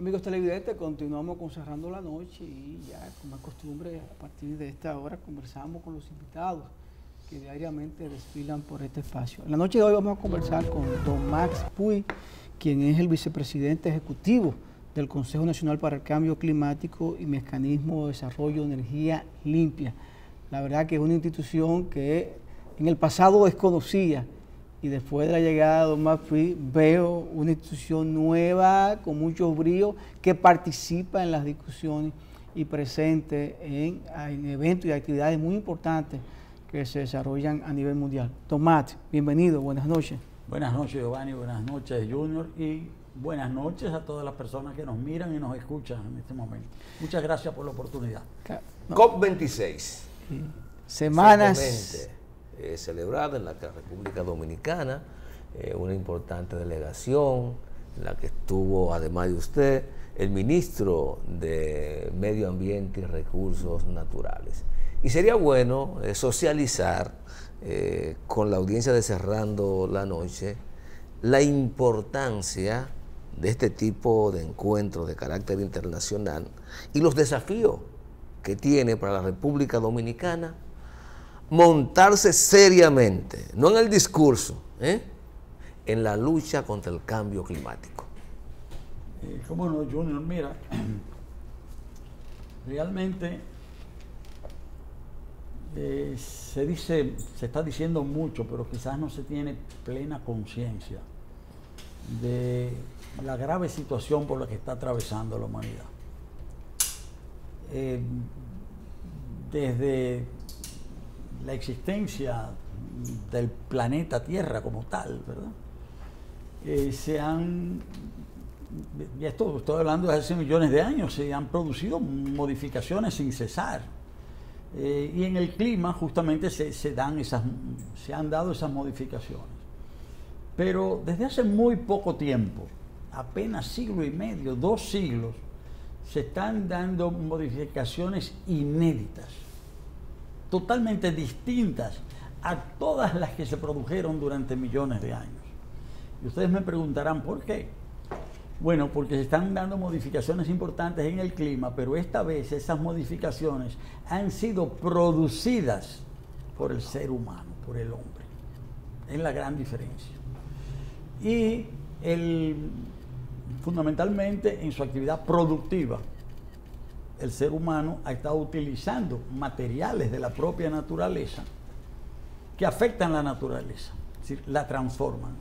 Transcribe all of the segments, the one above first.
Amigos televidentes, continuamos con Cerrando la Noche y ya, como es costumbre, a partir de esta hora conversamos con los invitados que diariamente desfilan por este espacio. En la noche de hoy vamos a conversar con don Max Puy, quien es el vicepresidente ejecutivo del Consejo Nacional para el Cambio Climático y Mecanismo de Desarrollo de Energía Limpia. La verdad que es una institución que en el pasado desconocía, y después de la llegada de don Max Puy veo una institución nueva, con mucho brío, que participa en las discusiones y presente en eventos y actividades muy importantes que se desarrollan a nivel mundial. Don Max, bienvenido, buenas noches. Buenas noches, Giovanni, buenas noches, Junior, y buenas noches a todas las personas que nos miran y nos escuchan en este momento. Muchas gracias por la oportunidad. No. COP26. Sí. Semanas celebrada en la República Dominicana, una importante delegación en la que estuvo, además de usted, el ministro de Medio Ambiente y Recursos Naturales. Y sería bueno socializar con la audiencia de Cerrando la Noche la importancia de este tipo de encuentros de carácter internacional y los desafíos que tiene para la República Dominicana montarse seriamente, no en el discurso, en la lucha contra el cambio climático. ¿Cómo no, Junior? Mira, realmente se está diciendo mucho, pero quizás no se tiene plena conciencia de la grave situación por la que está atravesando la humanidad. Desde la existencia del planeta Tierra como tal, ¿verdad? Y esto estoy hablando de hace millones de años, se han producido modificaciones sin cesar. Y en el clima justamente se han dado esas modificaciones. Pero desde hace muy poco tiempo, apenas siglo y medio, 2 siglos, se están dando modificaciones inéditas, totalmente distintas a todas las que se produjeron durante millones de años. Y ustedes me preguntarán, ¿por qué? Bueno, porque se están dando modificaciones importantes en el clima, pero esta vez esas modificaciones han sido producidas por el ser humano, por el hombre. Es la gran diferencia. Y fundamentalmente en su actividad productiva, el ser humano ha estado utilizando materiales de la propia naturaleza que afectan la naturaleza, es decir, la transforman.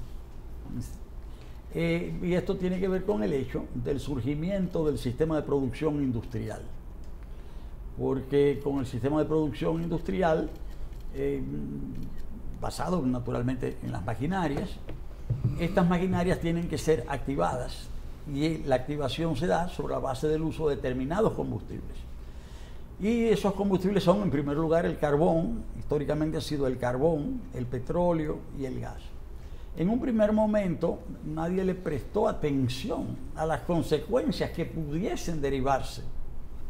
Y esto tiene que ver con el hecho del surgimiento del sistema de producción industrial. Porque con el sistema de producción industrial, basado naturalmente en las maquinarias, estas maquinarias tienen que ser activadas. Y la activación se da sobre la base del uso de determinados combustibles. Y esos combustibles son, en primer lugar, el carbón. Históricamente ha sido el carbón, el petróleo y el gas. En un primer momento, nadie le prestó atención a las consecuencias que pudiesen derivarse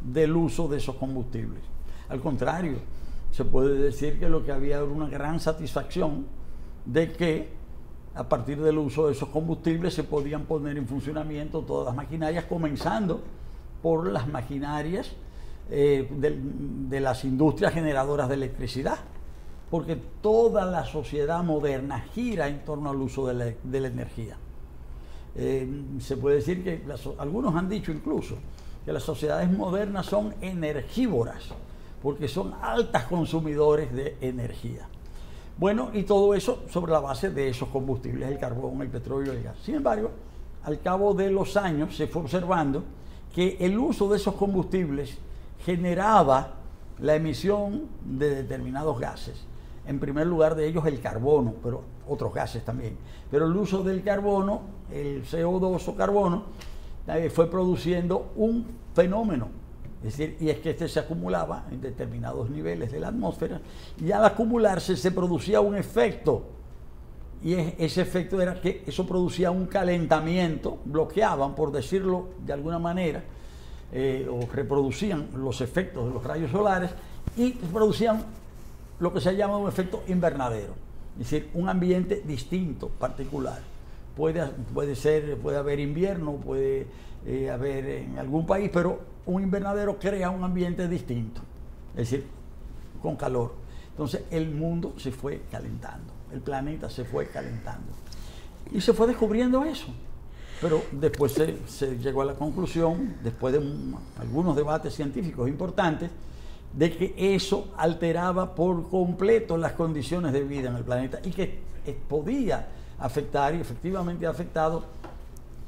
del uso de esos combustibles. Al contrario, se puede decir que lo que había era una gran satisfacción de que a partir del uso de esos combustibles se podían poner en funcionamiento todas las maquinarias, comenzando por las maquinarias de las industrias generadoras de electricidad, porque toda la sociedad moderna gira en torno al uso de la energía. Se puede decir que algunos han dicho incluso que las sociedades modernas son energívoras, porque son altas consumidores de energía. Bueno, y todo eso sobre la base de esos combustibles, el carbón, el petróleo y el gas. Sin embargo, al cabo de los años se fue observando que el uso de esos combustibles generaba la emisión de determinados gases. En primer lugar de ellos el carbono, pero otros gases también. Pero el uso del carbono, el CO2 o carbono, fue produciendo un fenómeno. Es decir, y es que este se acumulaba en determinados niveles de la atmósfera y al acumularse se producía un efecto. Y ese efecto era que eso producía un calentamiento, bloqueaban, por decirlo de alguna manera, o reproducían los efectos de los rayos solares y producían lo que se llama un efecto invernadero. Es decir, un ambiente distinto, particular. puede haber invierno, puede haber en algún país, pero un invernadero crea un ambiente distinto, es decir, con calor. Entonces el mundo se fue calentando, el planeta se fue calentando y se fue descubriendo eso. Pero después se llegó a la conclusión, después de algunos debates científicos importantes, de que eso alteraba por completo las condiciones de vida en el planeta y que podía afectar, y efectivamente ha afectado,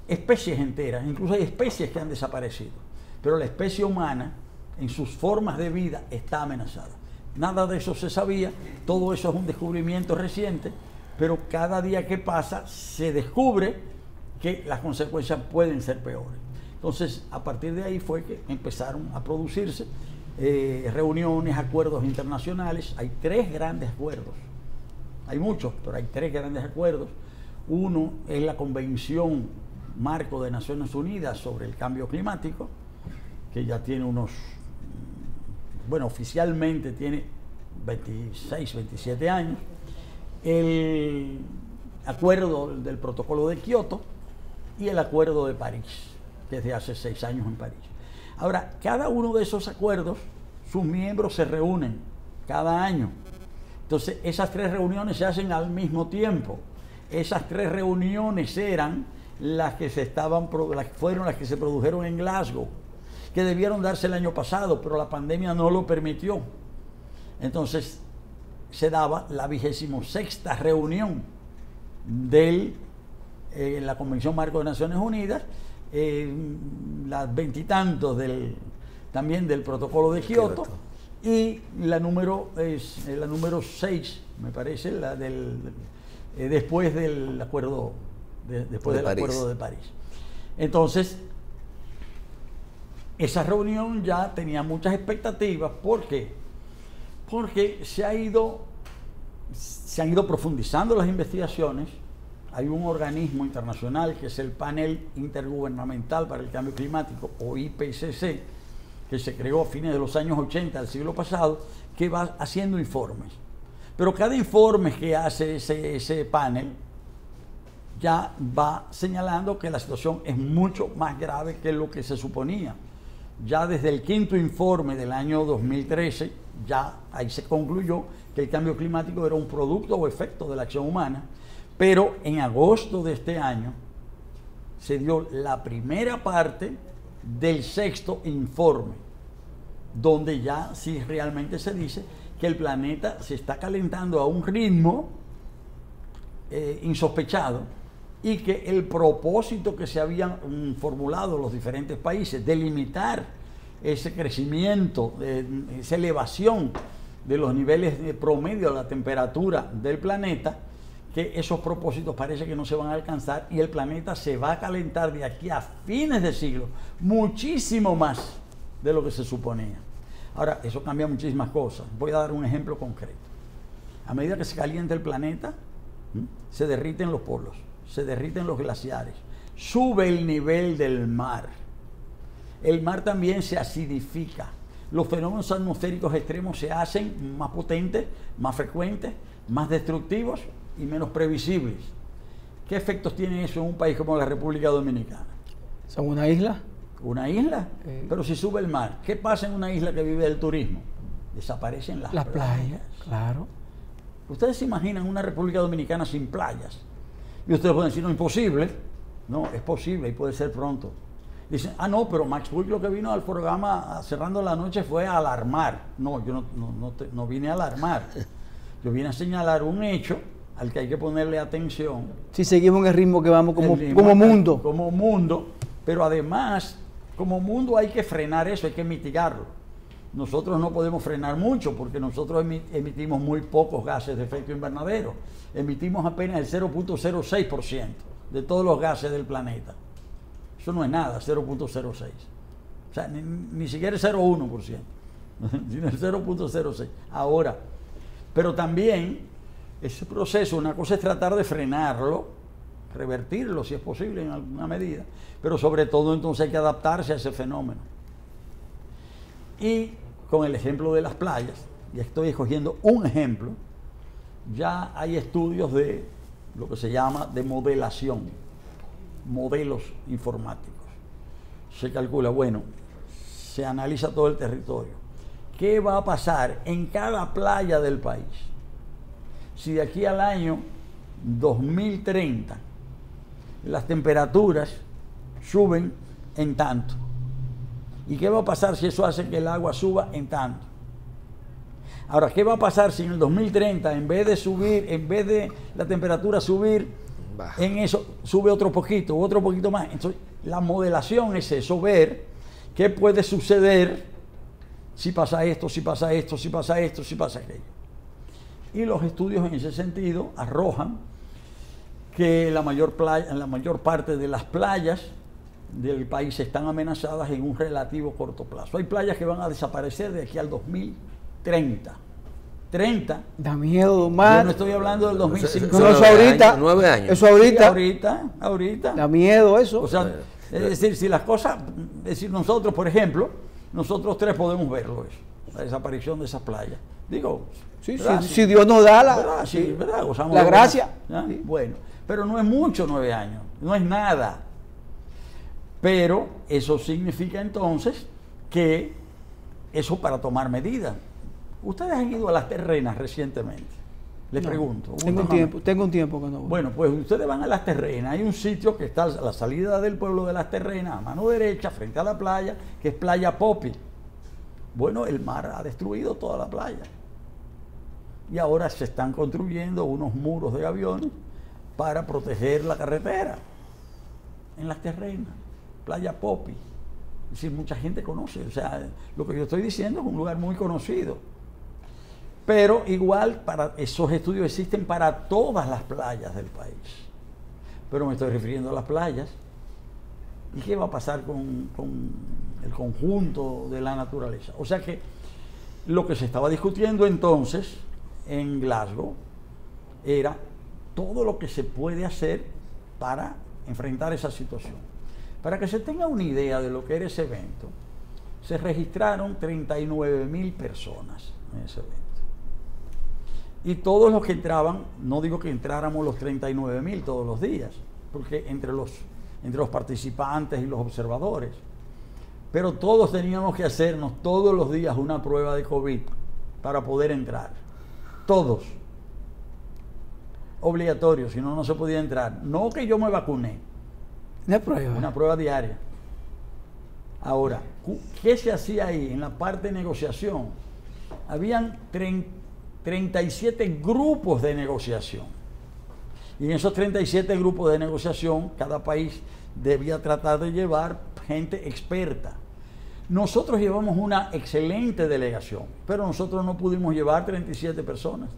especies enteras. Incluso hay especies que han desaparecido, pero la especie humana en sus formas de vida está amenazada. Nada de eso se sabía, todo eso es un descubrimiento reciente, pero cada día que pasa se descubre que las consecuencias pueden ser peores. Entonces, a partir de ahí fue que empezaron a producirse reuniones, acuerdos internacionales. Hay 3 grandes acuerdos. Hay muchos, pero hay 3 grandes acuerdos. Uno es la Convención Marco de Naciones Unidas sobre el Cambio Climático, que ya tiene oficialmente tiene 26, 27 años. El acuerdo del Protocolo de Kioto y el Acuerdo de París, desde hace 6 años en París. Ahora, cada uno de esos acuerdos, sus miembros se reúnen cada año. Entonces, esas 3 reuniones se hacen al mismo tiempo. Esas 3 reuniones eran las que fueron las que se produjeron en Glasgow, que debieron darse el año pasado, pero la pandemia no lo permitió. Entonces, se daba la 26ª reunión de la Convención Marco de Naciones Unidas, las 20 y tantos también del Protocolo de Kioto, y la número 6, me parece, después del acuerdo Acuerdo de París. Entonces, esa reunión ya tenía muchas expectativas. ¿Por qué? Porque se han ido profundizando las investigaciones. Hay un organismo internacional que es el Panel Intergubernamental para el Cambio Climático, o IPCC, que se creó a fines de los años 80 del siglo pasado, que va haciendo informes. Pero cada informe que hace ese panel ya va señalando que la situación es mucho más grave que lo que se suponía. Ya desde el 5º informe del año 2013, ya ahí se concluyó que el cambio climático era un producto o efecto de la acción humana. Pero en agosto de este año se dio la primera parte del 6º informe, donde ya sí realmente se dice que el planeta se está calentando a un ritmo insospechado, y que el propósito que se habían formulado los diferentes países de limitar ese crecimiento, esa elevación de los niveles de promedio de la temperatura del planeta, que esos propósitos parece que no se van a alcanzar y el planeta se va a calentar de aquí a fines de siglo muchísimo más de lo que se suponía. Ahora, eso cambia muchísimas cosas. Voy a dar un ejemplo concreto. A medida que se calienta el planeta, se derriten los polos, se derriten los glaciares, sube el nivel del mar. El mar también se acidifica. Los fenómenos atmosféricos extremos se hacen más potentes, más frecuentes, más destructivos y menos previsibles. ¿Qué efectos tiene eso en un país como la República Dominicana? ¿Son una isla? ¿Una isla? Pero si sube el mar, ¿qué pasa en una isla que vive del turismo? Desaparecen las playas. Claro. Ustedes se imaginan una República Dominicana sin playas. Y ustedes pueden decir, no, imposible. No, es posible y puede ser pronto. Dicen, no, pero Max Buick lo que vino al programa cerrando la noche fue a alarmar. No, yo no vine a alarmar. Yo vine a señalar un hecho al que hay que ponerle atención. Si seguimos en el ritmo que vamos como mundo. Como mundo, pero además, como mundo hay que frenar eso, hay que mitigarlo. Nosotros no podemos frenar mucho porque nosotros emitimos muy pocos gases de efecto invernadero. Emitimos apenas el 0.06% de todos los gases del planeta. Eso no es nada, 0.06. O sea, ni siquiera el 0.1%, sino el 0.06. Ahora, pero también ese proceso, una cosa es tratar de frenarlo, revertirlo si es posible en alguna medida, pero sobre todo entonces hay que adaptarse a ese fenómeno. Y con el ejemplo de las playas, ya estoy escogiendo un ejemplo, ya hay estudios de lo que se llama de modelación, modelos informáticos. Se calcula, bueno, se analiza todo el territorio. ¿Qué va a pasar en cada playa del país? Si de aquí al año 2030 las temperaturas suben en tanto. ¿Y qué va a pasar si eso hace que el agua suba en tanto? Ahora, ¿qué va a pasar si en el 2030, en vez de la temperatura subir, baja, en eso sube otro poquito más? Entonces, la modelación es eso, ver qué puede suceder si pasa esto, si pasa esto, si pasa esto, si pasa aquello. Y los estudios en ese sentido arrojan que la mayor parte de las playas del país están amenazadas en un relativo corto plazo. Hay playas que van a desaparecer de aquí al 2030. Da miedo, Omar. Yo no estoy hablando del 2050. No, eso ahorita. 9 años. Eso ahorita. Sí, ahorita. Da miedo eso. O sea, es decir, si las cosas, es decir, nosotros, por ejemplo, nosotros tres podemos verlo eso, la desaparición de esas playas. Digo, sí, si Dios nos da ¿verdad? Sí, ¿verdad? Gozamos la gracia. Sí. Bueno, pero no es mucho 9 años, no es nada. Pero eso significa entonces que eso para tomar medidas. Ustedes han ido a Las Terrenas recientemente. Les pregunto. Tengo un tiempo que no voy. Bueno, pues ustedes van a Las Terrenas. Hay un sitio que está a la salida del pueblo de Las Terrenas, a mano derecha, frente a la playa, que es Playa Popi. Bueno, el mar ha destruido toda la playa. Y ahora se están construyendo unos muros de gaviones para proteger la carretera en Las Terrenas, Playa Popi. Es decir, mucha gente conoce. O sea, lo que yo estoy diciendo es un lugar muy conocido. Pero igual, para esos estudios existen para todas las playas del país. Pero me estoy refiriendo a las playas. ¿Y qué va a pasar con el conjunto de la naturaleza? O sea que lo que se estaba discutiendo entonces en Glasgow era todo lo que se puede hacer para enfrentar esa situación. Para que se tenga una idea de lo que era ese evento, se registraron 39.000 personas en ese evento. Y todos los que entraban, no digo que entráramos los 39.000 todos los días, porque entre los participantes y los observadores, pero todos teníamos que hacernos todos los días una prueba de COVID para poder entrar. Todos. Obligatorio, si no, no se podía entrar. No que yo me vacuné. Una prueba diaria. Ahora, ¿qué se hacía ahí en la parte de negociación? Habían 37 grupos de negociación. Y en esos 37 grupos de negociación, cada país debía tratar de llevar gente experta. Nosotros llevamos una excelente delegación, pero nosotros no pudimos llevar 37 personas.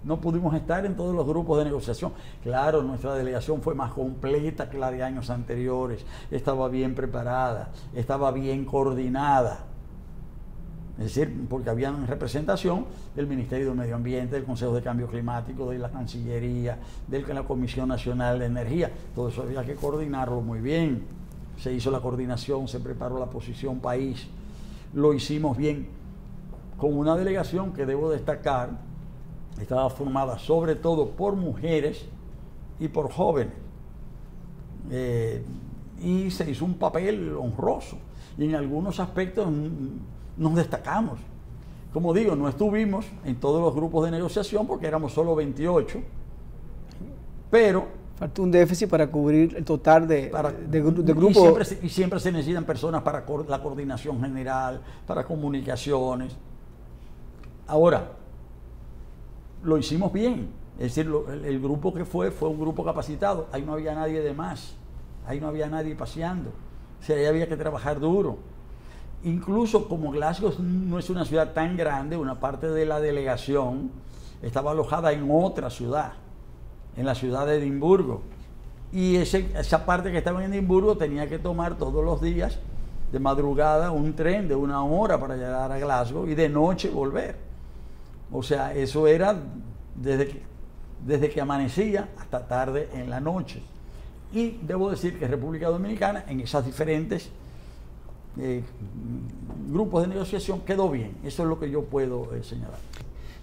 No pudimos estar en todos los grupos de negociación. Claro, nuestra delegación fue más completa que la de años anteriores. Estaba bien preparada, estaba bien coordinada. Es decir, porque había representación del Ministerio del Medio Ambiente, del Consejo de Cambio Climático, de la Cancillería, de la Comisión Nacional de Energía. Todo eso había que coordinarlo muy bien. Se hizo la coordinación, se preparó la posición país. Lo hicimos bien con una delegación que debo destacar, estaba formada sobre todo por mujeres y por jóvenes. Y se hizo un papel honroso. Y en algunos aspectos nos destacamos. Como digo, no estuvimos en todos los grupos de negociación porque éramos solo 28, pero falta un déficit para cubrir el total de grupos. Y siempre se necesitan personas para la coordinación general, para comunicaciones. Ahora, lo hicimos bien. Es decir, el grupo que fue un grupo capacitado. Ahí no había nadie de más. Ahí no había nadie paseando. O sea, ahí había que trabajar duro. Incluso como Glasgow no es una ciudad tan grande, una parte de la delegación estaba alojada en otra ciudad, en la ciudad de Edimburgo. Y esa parte que estaba en Edimburgo tenía que tomar todos los días de madrugada un tren de 1 hora para llegar a Glasgow y de noche volver. O sea, eso era desde que amanecía hasta tarde en la noche. Y debo decir que República Dominicana en esas diferentes grupos de negociación quedó bien. Eso es lo que yo puedo señalar.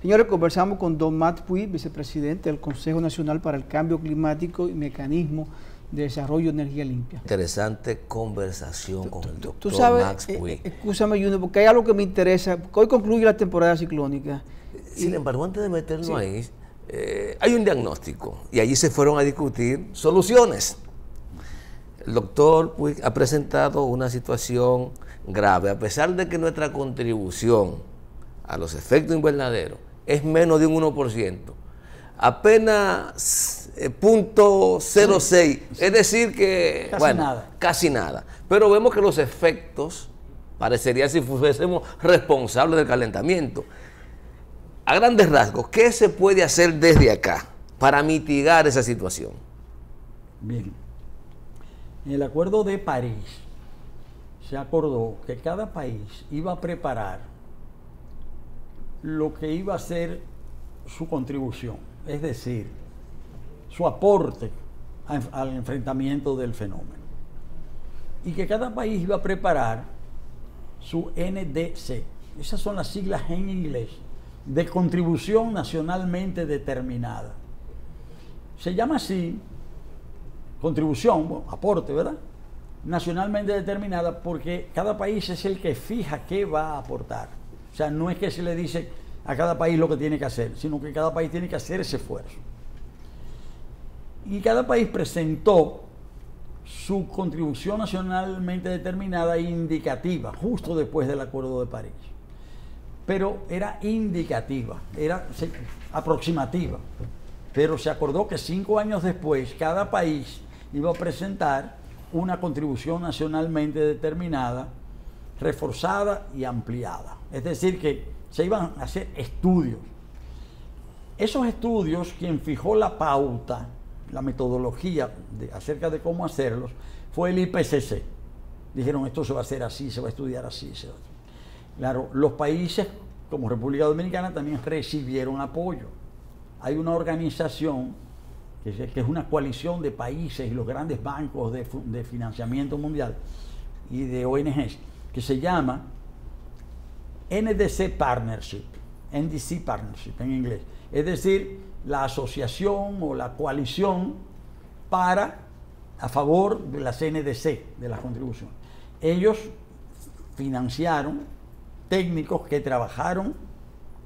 Señores, conversamos con don Matt Puig, vicepresidente del Consejo Nacional para el Cambio Climático y Mecanismo de Desarrollo de Energía Limpia. Interesante conversación con el doctor Tú sabes, Max Puig. Escúchame, Junior, porque hay algo que me interesa. Hoy concluye la temporada ciclónica. Sin embargo, antes de meternos ahí, hay un diagnóstico y allí se fueron a discutir soluciones. El doctor Puig ha presentado una situación grave, a pesar de que nuestra contribución a los efectos invernaderos es menos de un 1%, apenas 0.06, es decir que, casi nada. Pero vemos que los efectos parecería si fuésemos responsables del calentamiento. A grandes rasgos, ¿qué se puede hacer desde acá para mitigar esa situación? Bien, en el Acuerdo de París se acordó que cada país iba a preparar lo que iba a ser su contribución, es decir, su aporte al enfrentamiento del fenómeno. Y que cada país iba a preparar su NDC. Esas son las siglas en inglés, de contribución nacionalmente determinada. Se llama así, contribución, bueno, aporte, ¿verdad? Nacionalmente determinada, porque cada país es el que fija qué va a aportar. O sea, no es que se le dice a cada país lo que tiene que hacer, sino que cada país tiene que hacer ese esfuerzo. Y cada país presentó su contribución nacionalmente determinada e indicativa, justo después del Acuerdo de París. Pero era indicativa, era aproximativa. Pero se acordó que 5 años después cada país iba a presentar una contribución nacionalmente determinada, reforzada y ampliada. Es decir, que se iban a hacer estudios. Esos estudios, quien fijó la pauta, la metodología acerca de cómo hacerlos, fue el IPCC. Dijeron, esto se va a hacer así, se va a estudiar así. Claro, los países como República Dominicana también recibieron apoyo. Hay una organización que es una coalición de países y los grandes bancos de financiamiento mundial y de ONGs, que se llama NDC Partnership en inglés. Es decir, la asociación o la coalición a favor de las NDC, de las contribuciones. Ellos financiaron técnicos que trabajaron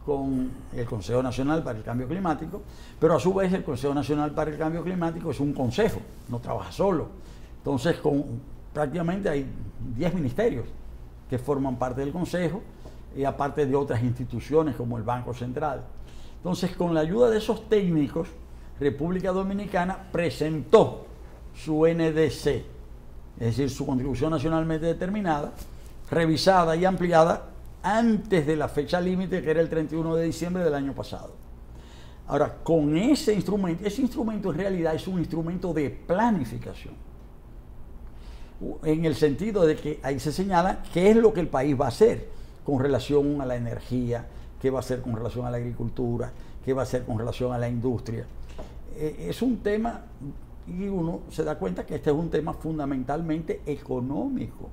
con el Consejo Nacional para el Cambio Climático, pero a su vez el Consejo Nacional para el Cambio Climático es un consejo, no trabaja solo. Entonces, prácticamente hay 10 ministerios que forman parte del consejo, y aparte de otras instituciones como el Banco Central. Entonces, con la ayuda de esos técnicos, República Dominicana presentó su NDC, es decir, su contribución nacionalmente determinada, revisada y ampliada antes de la fecha límite, que era el 31 de diciembre del año pasado. Ahora, con ese instrumento en realidad es un instrumento de planificación, en el sentido de que ahí se señala qué es lo que el país va a hacer con relación a la energía, qué va a hacer con relación a la agricultura, qué va a hacer con relación a la industria. Es un tema, y uno se da cuenta que este es un tema fundamentalmente económico.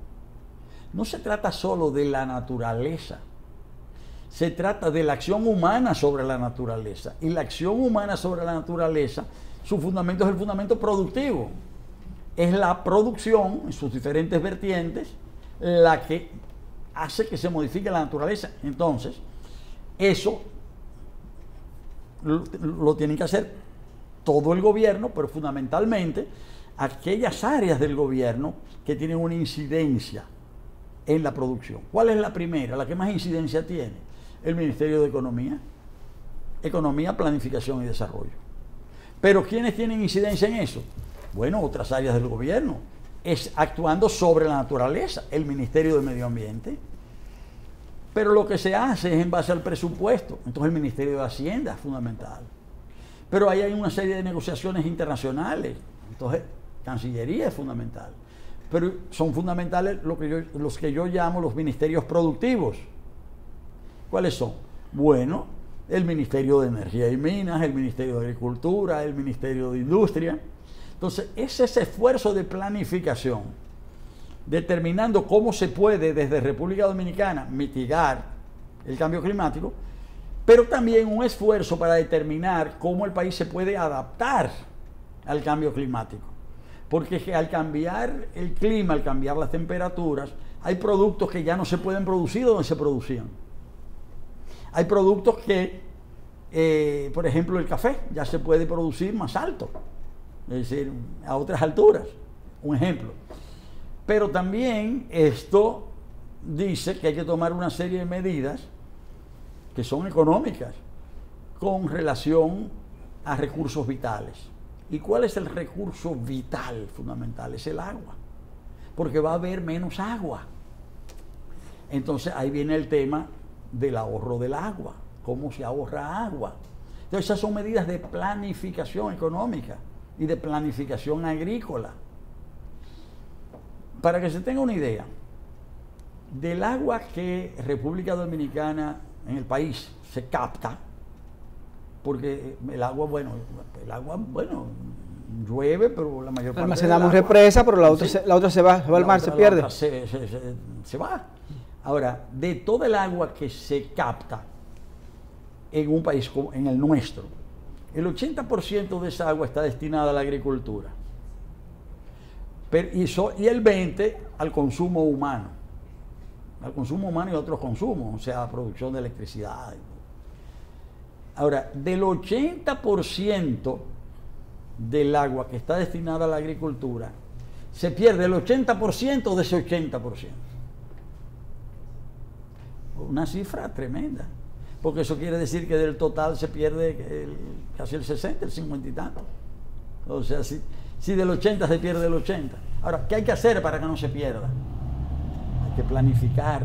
No se trata solo de la naturaleza, se trata de la acción humana sobre la naturaleza. Y la acción humana sobre la naturaleza, su fundamento es el fundamento productivo. Es la producción en sus diferentes vertientes la que hace que se modifique la naturaleza. Entonces, eso lo tienen que hacer todo el gobierno, pero fundamentalmente aquellas áreas del gobierno que tienen una incidencia en la producción. ¿Cuál es la primera? La que más incidencia tiene. El Ministerio de Economía, Planificación y Desarrollo. Pero ¿quiénes tienen incidencia en eso? Bueno, otras áreas del gobierno. Es actuando sobre la naturaleza, el Ministerio de Medio Ambiente. Pero lo que se hace es en base al presupuesto. Entonces el Ministerio de Hacienda es fundamental. Pero ahí hay una serie de negociaciones internacionales. Entonces, Cancillería es fundamental. Pero son fundamentales los que yo llamo los ministerios productivos. ¿Cuáles son? Bueno, el Ministerio de Energía y Minas, el Ministerio de Agricultura, el Ministerio de Industria. Entonces, es ese esfuerzo de planificación, determinando cómo se puede desde República Dominicana mitigar el cambio climático, pero también un esfuerzo para determinar cómo el país se puede adaptar al cambio climático. Porque al cambiar el clima, al cambiar las temperaturas, hay productos que ya no se pueden producir donde se producían. Hay productos que, por ejemplo, el café ya se puede producir más alto, es decir, a otras alturas, un ejemplo. Pero también esto dice que hay que tomar una serie de medidas que son económicas con relación a recursos vitales. ¿Y cuál es el recurso vital fundamental? Es el agua, porque va a haber menos agua. Entonces ahí viene el tema del ahorro del agua, cómo se ahorra agua. Entonces esas son medidas de planificación económica y de planificación agrícola. Para que se tenga una idea, del agua que República Dominicana en el país se capta, porque el agua, bueno, llueve, pero la mayor parte almacenamos represa, pero la otra, la otra se va al mar, se pierde. Se va. Ahora, de toda el agua que se capta en un país como en el nuestro, el 80% de esa agua está destinada a la agricultura. Y el 20% al consumo humano. Al consumo humano y a otros consumos, o sea, producción de electricidad. Ahora, del 80% del agua que está destinada a la agricultura, se pierde el 80% de ese 80%. Una cifra tremenda, porque eso quiere decir que del total se pierde casi el 60, el 50 y tanto. O sea, si del 80 se pierde el 80. Ahora, ¿qué hay que hacer para que no se pierda? Hay que planificar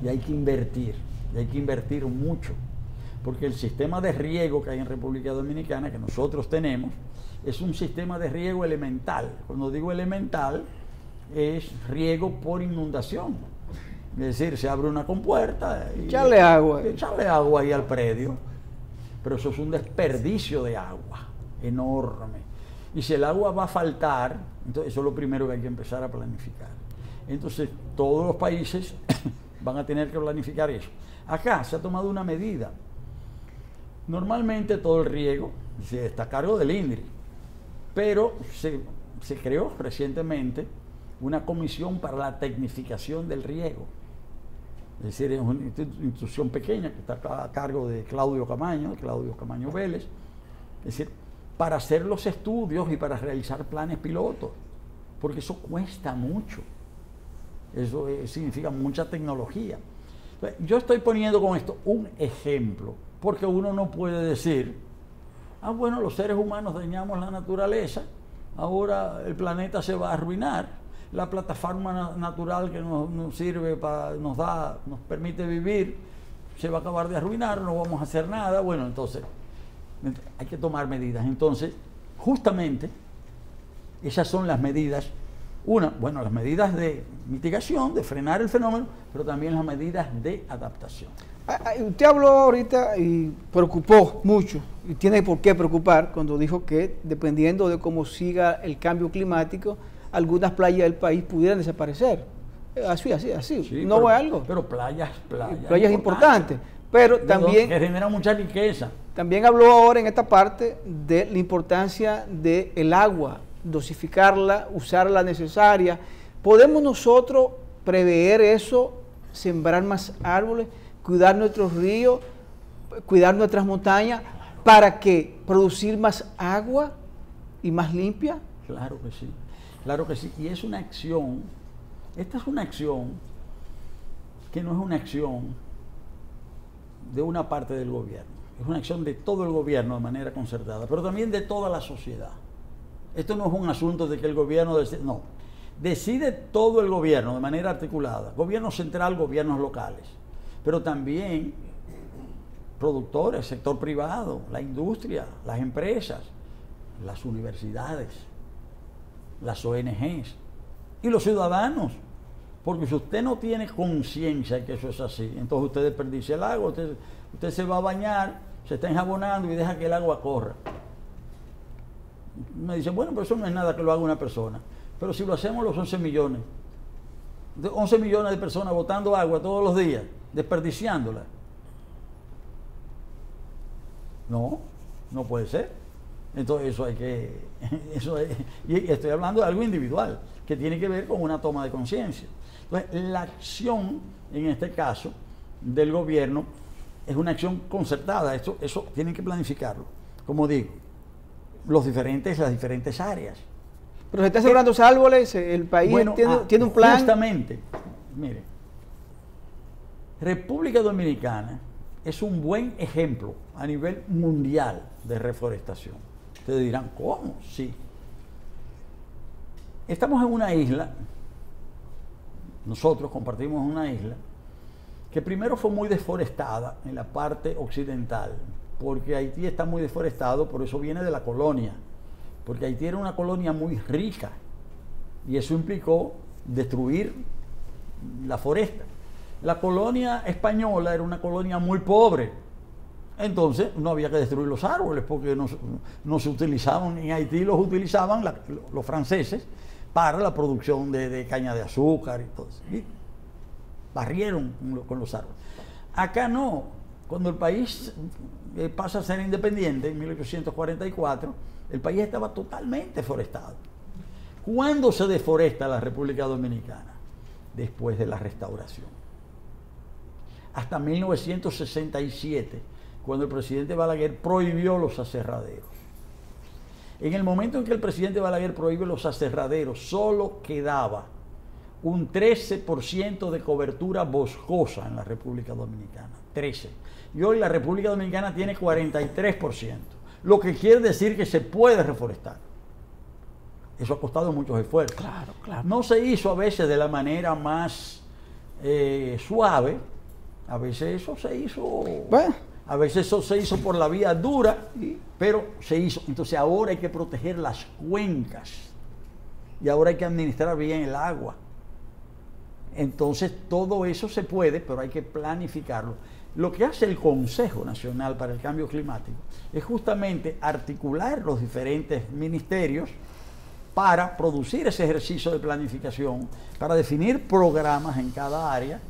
y hay que invertir mucho, porque el sistema de riego que hay en República Dominicana, que nosotros tenemos, es un sistema de riego elemental. Cuando digo elemental, es riego por inundación. Es decir, se abre una compuerta y echarle agua ahí al predio. Pero eso es un desperdicio de agua enorme. Y si el agua va a faltar, entonces eso es lo primero que hay que empezar a planificar. Entonces, todos los países van a tener que planificar eso. Acá se ha tomado una medida. Normalmente todo el riego está a cargo del INDRI, pero se creó recientemente una comisión para la tecnificación del riego. Es decir, es una institución pequeña que está a cargo de Claudio Camaño Vélez. Es decir, para hacer los estudios y para realizar planes pilotos, porque eso cuesta mucho. Eso significa mucha tecnología. Yo estoy poniendo con esto un ejemplo, porque uno no puede decir, bueno, los seres humanos dañamos la naturaleza, ahora el planeta se va a arruinar, la plataforma natural que nos sirve, nos permite vivir, se va a acabar de arruinar, no vamos a hacer nada. Bueno, entonces hay que tomar medidas. Entonces, justamente, esas son las medidas. Las medidas de mitigación, de frenar el fenómeno, pero también las medidas de adaptación. Usted habló ahorita y preocupó mucho, y tiene por qué preocupar, cuando dijo que dependiendo de cómo siga el cambio climático, algunas playas del país pudieran desaparecer. Así. Sí, no es algo. Pero playas importantes. Pero también que generan mucha riqueza. También habló ahora en esta parte de la importancia del agua, dosificarla, usarla necesaria. ¿Podemos nosotros prever eso, sembrar más árboles, cuidar nuestros ríos, cuidar nuestras montañas, para que producir más agua y más limpia? Claro que sí. Y es una acción, esta es una acción que no es una acción de una parte del gobierno, es una acción de todo el gobierno de manera concertada, pero también de toda la sociedad. Esto no es un asunto de que el gobierno decide, no. Decide todo el gobierno de manera articulada, gobierno central, gobiernos locales, pero también productores, sector privado, la industria, las empresas, las universidades, las ONGs y los ciudadanos. Porque si usted no tiene conciencia de que eso es así, entonces usted desperdicia el agua, usted se va a bañar, se está enjabonando y deja que el agua corra. Me dicen, bueno, pero eso no es nada que lo haga una persona. Pero si lo hacemos los 11 millones, 11 millones de personas botando agua todos los días, desperdiciándola, No, no puede ser. Entonces eso hay que... y estoy hablando de algo individual, que tiene que ver con una toma de conciencia. Entonces, la acción, en este caso, del gobierno, es una acción concertada. Eso tienen que planificarlo. Como digo, las diferentes áreas. Pero se está sembrando los árboles, el país tiene un plan. Justamente, mire, República Dominicana es un buen ejemplo a nivel mundial de reforestación. Ustedes dirán, ¿cómo? Sí. Estamos en una isla, nosotros compartimos una isla, que primero fue muy deforestada en la parte occidental, porque Haití está muy deforestado, por eso viene de la colonia, porque Haití era una colonia muy rica, y eso implicó destruir la foresta. La colonia española era una colonia muy pobre, entonces no había que destruir los árboles, porque no se utilizaban, en Haití los utilizaban los franceses para la producción de caña de azúcar y todo eso. Y barrieron con los árboles. Acá no. Cuando el país pasa a ser independiente, en 1844, el país estaba totalmente forestado. ¿Cuándo se deforesta la República Dominicana? Después de la restauración. Hasta 1967, cuando el presidente Balaguer prohibió los aserraderos. En el momento en que el presidente Balaguer prohíbe los aserraderos, solo quedaba un 13% de cobertura boscosa en la República Dominicana. 13%. Y hoy la República Dominicana tiene 43%. Lo que quiere decir que se puede reforestar. Eso ha costado muchos esfuerzos. Claro, claro. No se hizo a veces de la manera más suave. A veces eso se hizo... Bueno. A veces eso se hizo por la vía dura, pero se hizo. Entonces ahora hay que proteger las cuencas. Y ahora hay que administrar bien el agua. Entonces todo eso se puede, pero hay que planificarlo. Lo que hace el Consejo Nacional para el Cambio Climático es justamente articular los diferentes ministerios para producir ese ejercicio de planificación, para definir programas en cada área,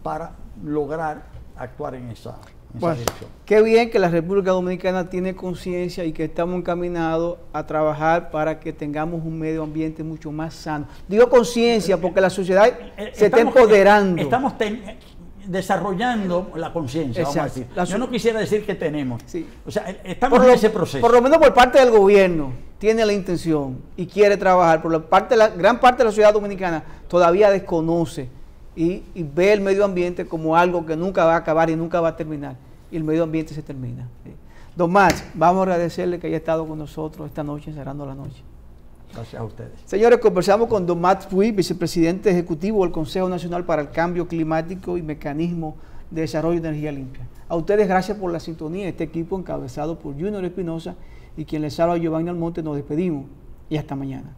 para lograr actuar en esa dirección. Qué bien que la República Dominicana tiene conciencia y que estamos encaminados a trabajar para que tengamos un medio ambiente mucho más sano. Digo conciencia porque la sociedad se está empoderando. Estamos desarrollando la conciencia, vamos a decir. Yo no quisiera decir que tenemos. Sí. O sea, estamos en ese proceso. Por lo menos por parte del gobierno tiene la intención y quiere trabajar. Por gran parte de la sociedad dominicana todavía desconoce y ve el medio ambiente como algo que nunca va a acabar y nunca va a terminar. Y el medio ambiente se termina. ¿Sí? Don Max, vamos a agradecerle que haya estado con nosotros esta noche, cerrando la noche. Gracias a ustedes. Señores, conversamos con don Max Puig, vicepresidente ejecutivo del Consejo Nacional para el Cambio Climático y Mecanismo de Desarrollo de Energía Limpia. A ustedes gracias por la sintonía. Este equipo encabezado por Junior Espinosa y quien les habla, Giovanni Almonte, nos despedimos y hasta mañana.